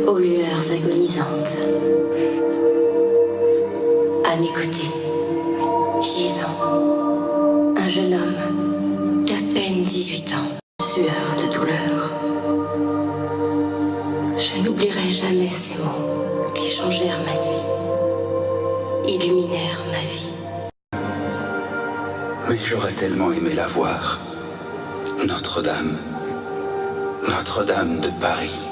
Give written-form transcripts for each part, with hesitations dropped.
aux lueurs agonisantes. À mes côtés, gisant, un jeune homme d'à peine 18 ans, sueur de douleur. Je n'oublierai jamais ces mots qui changèrent ma nuit, illuminèrent ma vie. Mais j'aurais tellement aimé la voir. Notre-Dame. Notre-Dame de Paris.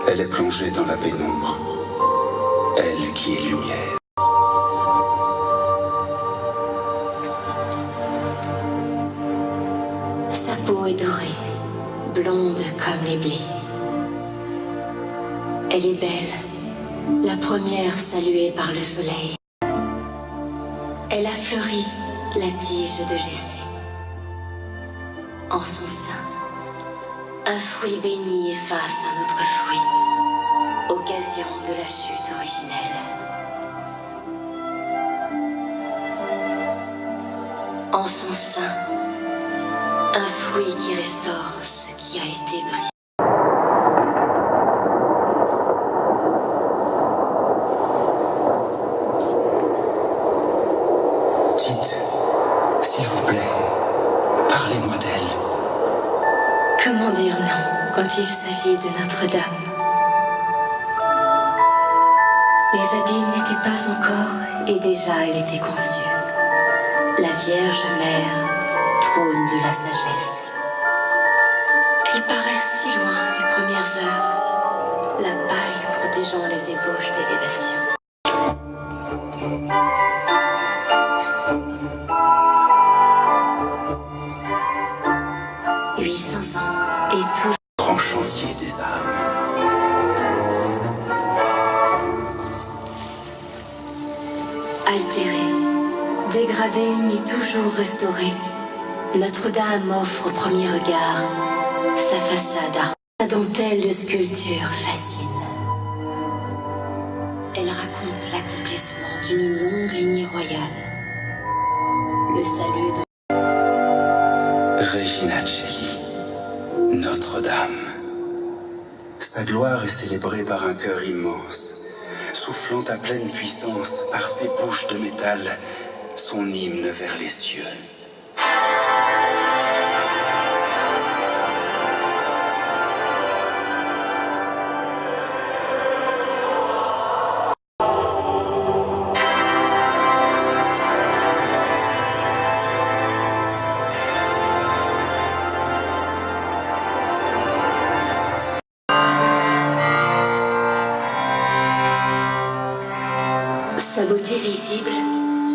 Elle est plongée dans la pénombre. Elle qui est lumière. Sa peau est dorée, blonde comme les blés. Elle est belle, la première saluée par le soleil. Elle a fleuri la tige de Jessé. En son sein, un fruit béni efface un autre fruit, occasion de la chute originelle. En son sein, un fruit qui restaure ce qui a été brisé. S'il vous plaît, parlez-moi d'elle. Comment dire non quand il s'agit de Notre-Dame? Les abîmes n'étaient pas encore et déjà elle était conçue. La Vierge Mère, trône de la sagesse. Elle paraît si loin les premières heures, la paille protégeant les ébauches d'élévation. 800 ans et toujours Grand chantier des âmes. altérée, dégradée mais toujours restaurée, Notre-Dame offre au premier regard sa façade art. Sa dentelle de sculpture fascine. Elle raconte l'accomplissement d'une longue lignée royale. Le salut de Regina Coeli, Notre-Dame. Sa gloire est célébrée par un cœur immense, soufflant à pleine puissance par ses bouches de métal son hymne vers les cieux. Sa beauté visible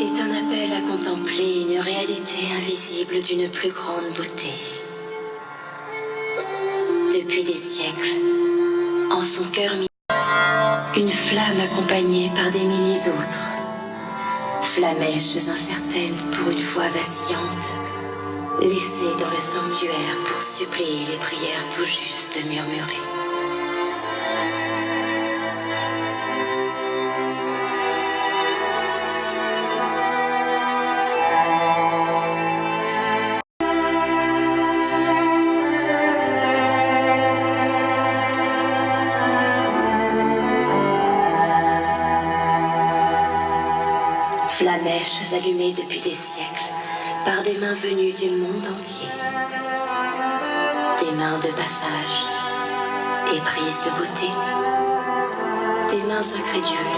est un appel à contempler une réalité invisible d'une plus grande beauté. Depuis des siècles, en son cœur une flamme accompagnée par des milliers d'autres. Flamèches incertaines pour une foi vacillante, laissées dans le sanctuaire pour suppléer les prières tout juste murmurées. Flamèches allumées depuis des siècles par des mains venues du monde entier. Des mains de passage, éprises de beauté. Des mains incrédules,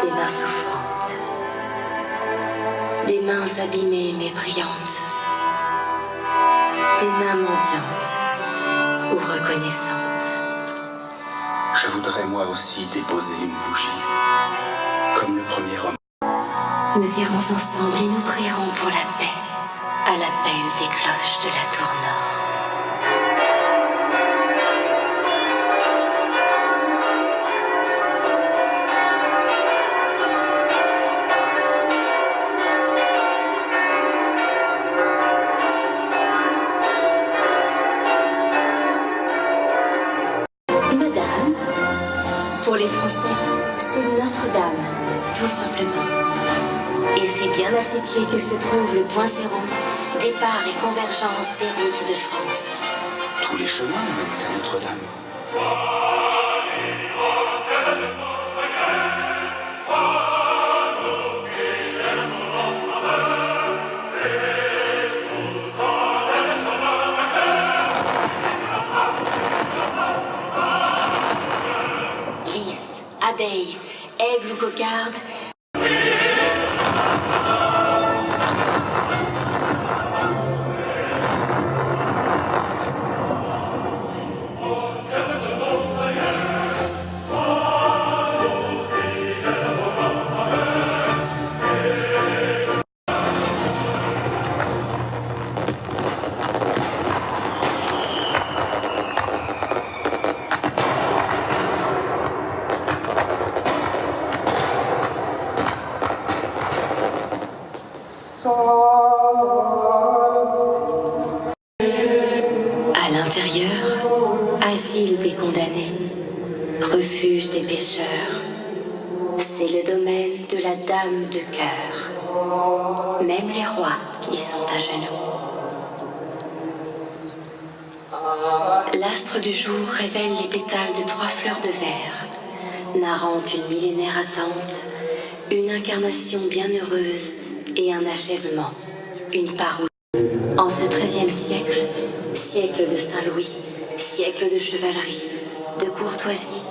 des mains souffrantes. Des mains abîmées mais brillantes. Des mains mendiantes ou reconnaissantes. Je voudrais moi aussi déposer une bougie, comme le premier homme. Nous irons ensemble et nous prierons pour la paix, à l'appel des cloches de la tour nord. Madame, pour les Français, c'est Notre-Dame, tout simplement. Et c'est C'est bien à ses pieds que se trouve le point zéro, départ et convergence des routes de France. Tous les chemins mènent à Notre-Dame. Lys, abeille, aigle ou cocarde, à l'intérieur, asile des condamnés, refuge des pécheurs. C'est le domaine de la Dame de cœur. Même les rois y sont à genoux. L'astre du jour révèle les pétales de 3 fleurs de verre, narrant une millénaire attente, une incarnation bienheureuse et un achèvement, une parousie. En ce XIIIe siècle, siècle de Saint-Louis, siècle de chevalerie, de courtoisie,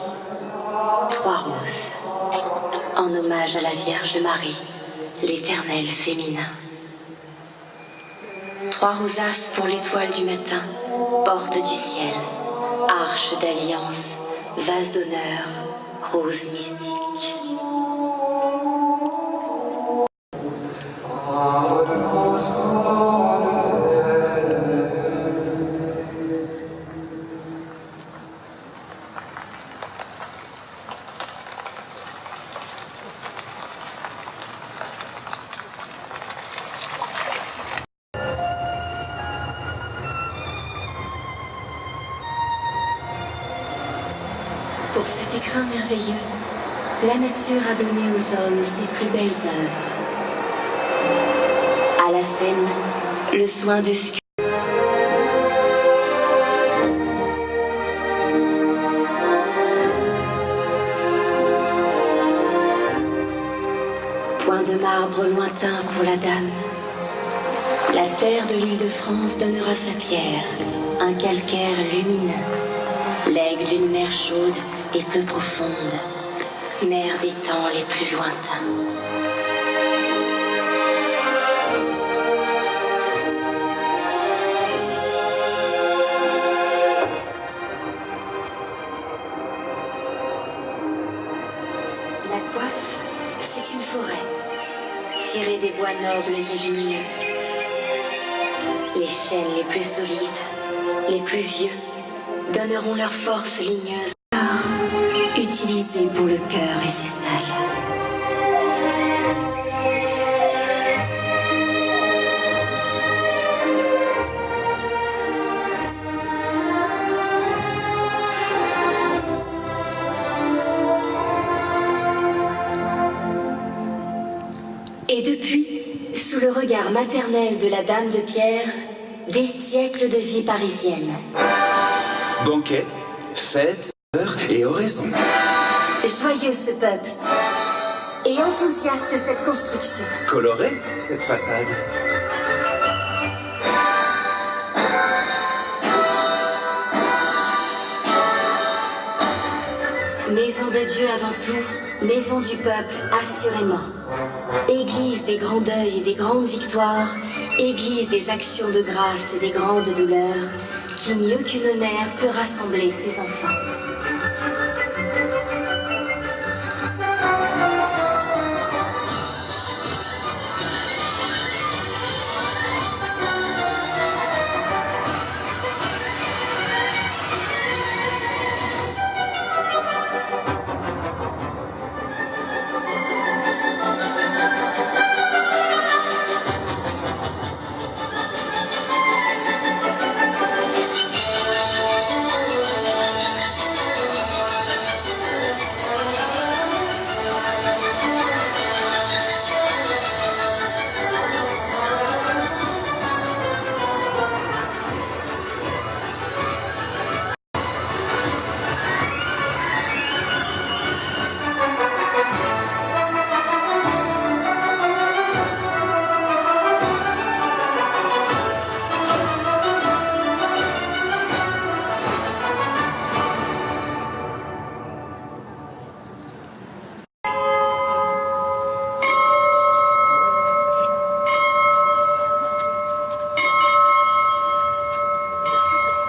3 roses, en hommage à la Vierge Marie, l'éternel féminin. 3 rosaces pour l'étoile du matin, porte du ciel, arche d'alliance, vase d'honneur, rose mystique. Pour cet écrin merveilleux, la nature a donné aux hommes ses plus belles œuvres. À la scène, le soin de sculpter. Point de marbre lointain pour la dame. La terre de l'Île-de-France donnera sa pierre, un calcaire lumineux, legs d'une mer chaude et peu profonde, mer des temps les plus lointains. La coiffe, c'est une forêt, tirée des bois nobles et lumineux. Les chênes les plus solides, les plus vieux, donneront leur force ligneuse, utilisée pour le cœur et ses stalles. Et depuis, sous le regard maternel de la Dame de Pierre, des siècles de vie parisienne. Banquet, fête, heure et oraison. Joyeux ce peuple, et enthousiaste cette construction. Colorée, cette façade. Maison de Dieu avant tout, maison du peuple assurément. Église des grands deuils et des grandes victoires, église des actions de grâce et des grandes douleurs, qui mieux qu'une mère peut rassembler ses enfants.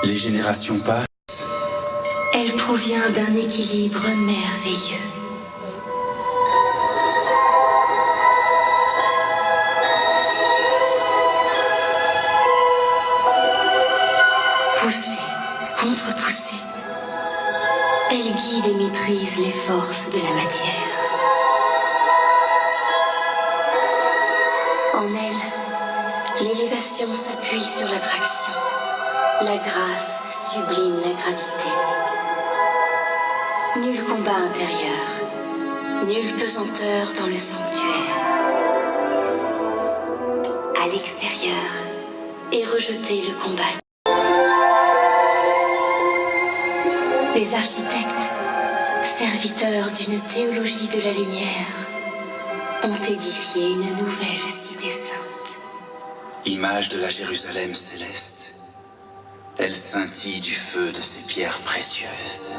Les générations passent. Elle provient d'un équilibre merveilleux. Poussée, contre-poussée, elle guide et maîtrise les forces de la matière. En elle, l'élévation s'appuie sur l'attraction. La grâce sublime la gravité. Nul combat intérieur, nulle pesanteur dans le sanctuaire. À l'extérieur est rejeté le combat. Les architectes, serviteurs d'une théologie de la lumière, ont édifié une nouvelle cité sainte. Image de la Jérusalem céleste, elle scintille du feu de ces pierres précieuses.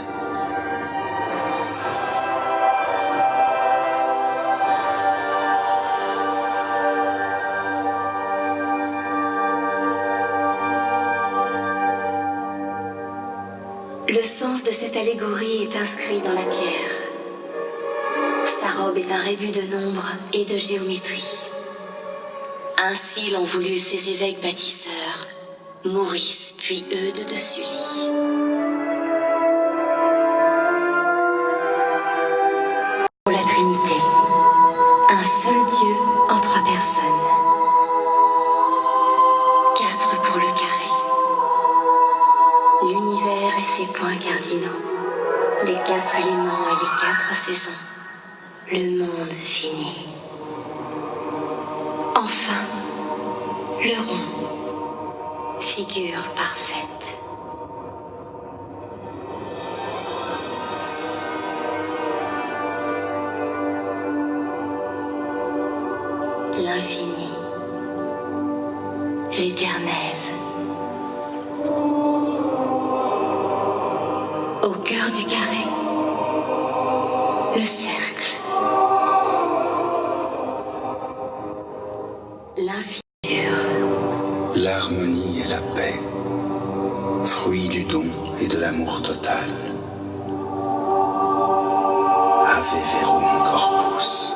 Le sens de cette allégorie est inscrit dans la pierre. Sa robe est un rébus de nombre et de géométrie. Ainsi l'ont voulu ces évêques bâtisseurs, Maurice puis Eudes de Sully. Pour la Trinité, un seul Dieu en 3 personnes. 4 pour le carré. L'univers et ses points cardinaux, les 4 éléments et les 4 saisons, le monde fini. Enfin, le rond, figure parfaite. L'infini, l'éternel. Au cœur du carré, le cercle. L'infini. L'harmonie et la paix, fruit du don et de l'amour total. Ave verum corpus.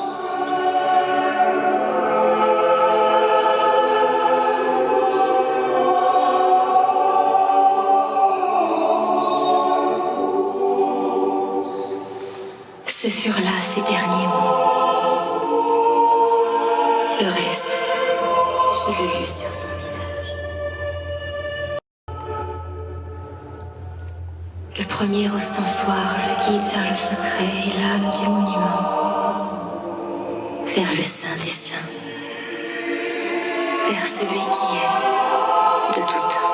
Ce furent là ses derniers mots. Le reste, je le lus sur son visage. Le premier ostensoir le guide vers le secret et l'âme du monument, vers le Saint des Saints, vers celui qui est de tout temps.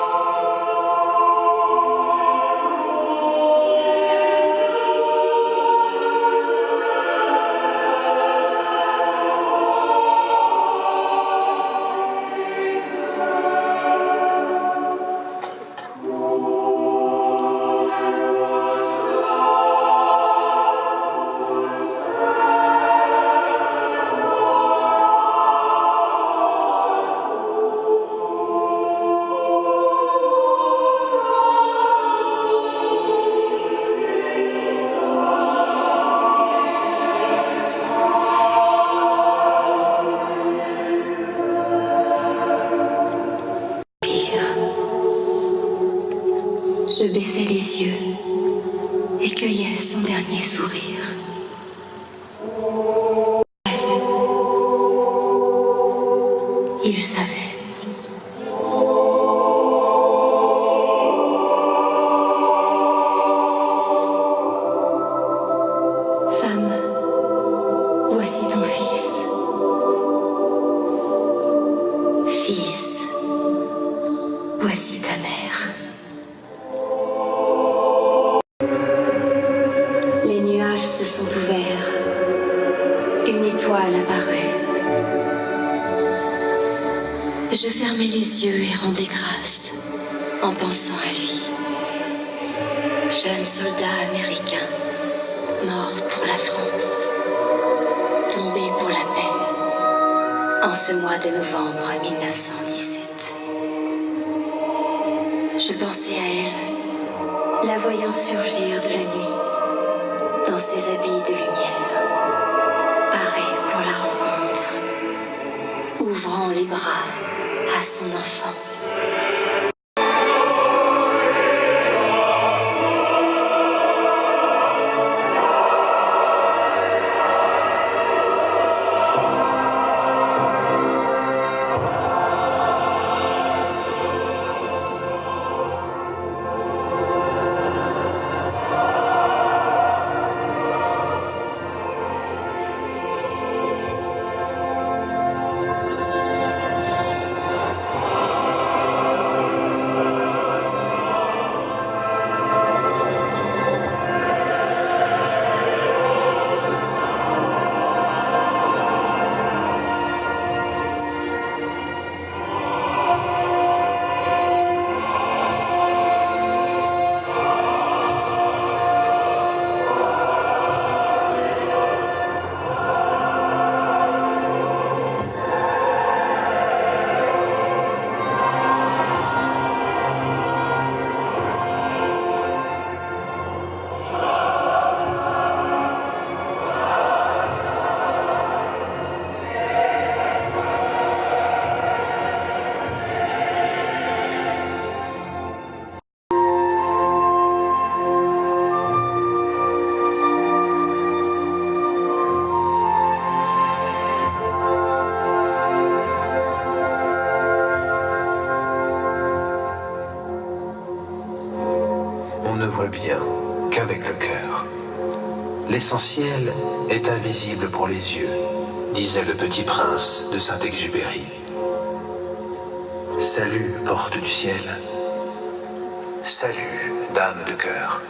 Je baissais les yeux et cueillais son dernier sourire. Il savait. Femme, voici ton fils. Fils, voici ta mère. Se sont ouverts. Une étoile apparut. Je fermais les yeux et rendais grâce en pensant à lui. Jeune soldat américain, mort pour la France, tombé pour la paix en ce mois de novembre 1917. Je pensais à elle, la voyant surgir de la nuit, dans ses habits de lumière, parée pour la rencontre, ouvrant les bras à son enfant. On ne voit bien qu'avec le cœur. L'essentiel est invisible pour les yeux, disait le Petit Prince de Saint-Exupéry. Salut, porte du ciel. Salut, dame de cœur.